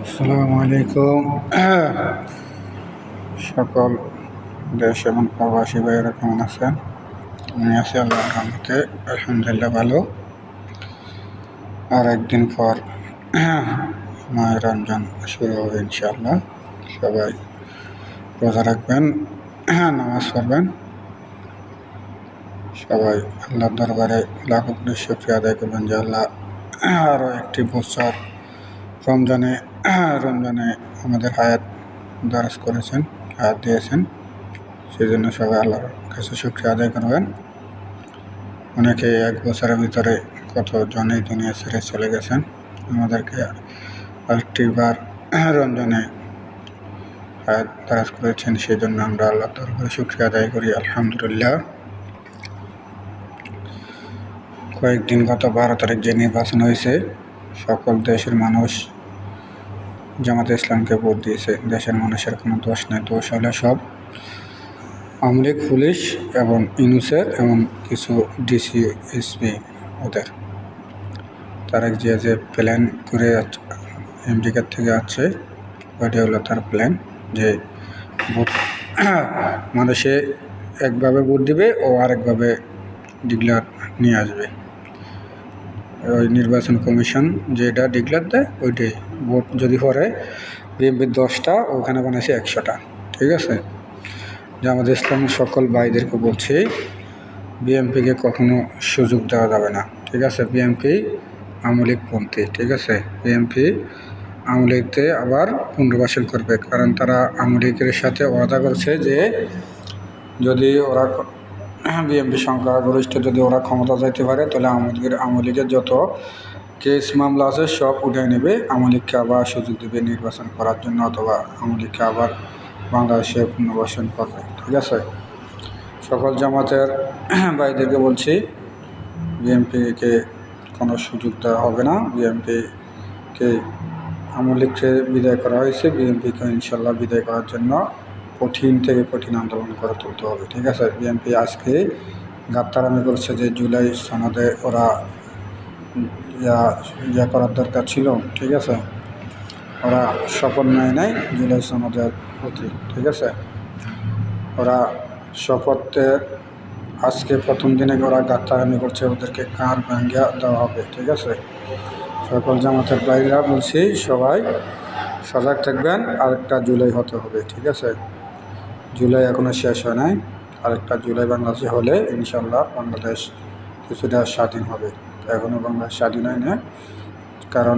আসসালামু আলাইকুম। সকল দেশ এবং প্রবাসী ভাইয়েরা কেমন আছেন? আমি আছি আল্লাহর রহমতে, আলহামদুলিল্লাহ ভালো। আর একদিন পর মাহে রমজান শুরু হবে ইনশাআল্লাহ। সবাই রোজা রাখবেন, নামাজ পড়বেন। সবাই আল্লাহর দরবারে লাখ কোটি শুকরিয়া আদায় করবেন যে আল্লাহ আরও একটি বছর রমজানে আমাদের হায়াত দারাজ করেছেন, হায়াত দিয়েছেন। সেই জন্য সবাই আল্লাহর কাছে শুকরিয়া আদায় করবেন। অনেকে এক বছরের ভিতরে কতজনই দুনিয়া ছেড়ে চলে গেছেন, আমাদেরকে আরেকটিবার রমজানে হায়াত দারাজ করেছেন। সেই জন্য আমরা আল্লাহর দরবারে শুকরিয়া আদায় করি, আলহামদুলিল্লাহ। কয়েকদিন গত 12 তারিখ যে নির্বাচন হয়েছে, সকল দেশের মানুষ জামাতে ইসলামকে ভোট দিয়েছে। দেশের মানুষের কোনো দোষ নেই, দোষ হলে সব আওয়ামী লীগ, পুলিশ এবং ইউনূসের এবং কিছু ডিসি এসপি ওদের। তারেক জিয়া যে প্ল্যান করে আমেরিকার থেকে আসছে, ওইটা হলো তার প্ল্যান যে ভোট মানুষে একভাবে ভোট দিবে ও আরেকভাবে ডিক্লেয়ার নিয়ে আসবে। ওই নির্বাচন কমিশন যেটা ডিক্লেয়ার দেয় ওইটাই ভোট যদি পড়ে বিএনপির 10টা, ওখানে বানাইছে 100টা। ঠিক আছে, যে আমাদের ইসলামের সকল ভাইদেরকে বলছি, বিএনপিকে কখনো সুযোগ দেওয়া যাবে না। ঠিক আছে, বিএনপি আওয়ামী লীগপন্থী। ঠিক আছে, বিএনপি আওয়ামী লীগতে আবার পুনর্বাসন করবে, কারণ তারা আওয়ামী লীগের সাথে ওয়াদা করছে যে যদি ওরা বিএনপি সংখ্যাগরিষ্ঠ যদি ওরা ক্ষমতা যাইতে পারে, তাহলে আওয়ামী লীগের যত কেস মামলা আছে সব উঠাই নেবে, আওয়ামী লীগকে আবার সুযোগ দেবে নির্বাচন করার জন্য, অথবা আওয়ামী লীগকে আবার বাংলাদেশে পুনর্বাসন করবে। ঠিক আছে, সকল জামাতের ভাইদেরকে বলছি, বিএনপিকে কোনো সুযোগ দেওয়া হবে না। বিএনপিকে আওয়ামী লীগকে বিদায় করা হয়েছে, বিএনপিকে ইনশাল্লাহ বিদায় করার জন্য কঠিন থেকে কঠিন আন্দোলন করে তুলতে হবে। ঠিক আছে, বিএনপি আজকে গাদ্দারামি করছে যে জুলাই সনদে ওরা ইয়া করার দরকার ছিল। ঠিক আছে, ওরা শপথ নেয় নাই জুলাই সনদের প্রতি। ঠিক আছে, ওরা শপথের আজকে প্রথম দিনে ওরা গাদ্দারামি করছে, ওদেরকে কার ভাঙ্গিয়া দেওয়া হবে। ঠিক আছে, সকল জামাতের ভাইরা বলছি সবাই সজাগ থাকবেন, আরেকটা জুলাই হতে হবে। ঠিক আছে, জুলাই এখনো শেষ হয় নাই, আরেকটা জুলাই বাংলাদেশে হলে ইনশাল্লাহ বাংলাদেশ কিছুটা স্বাধীন হবে। এখনও বাংলাদেশ স্বাধীন হয় না, কারণ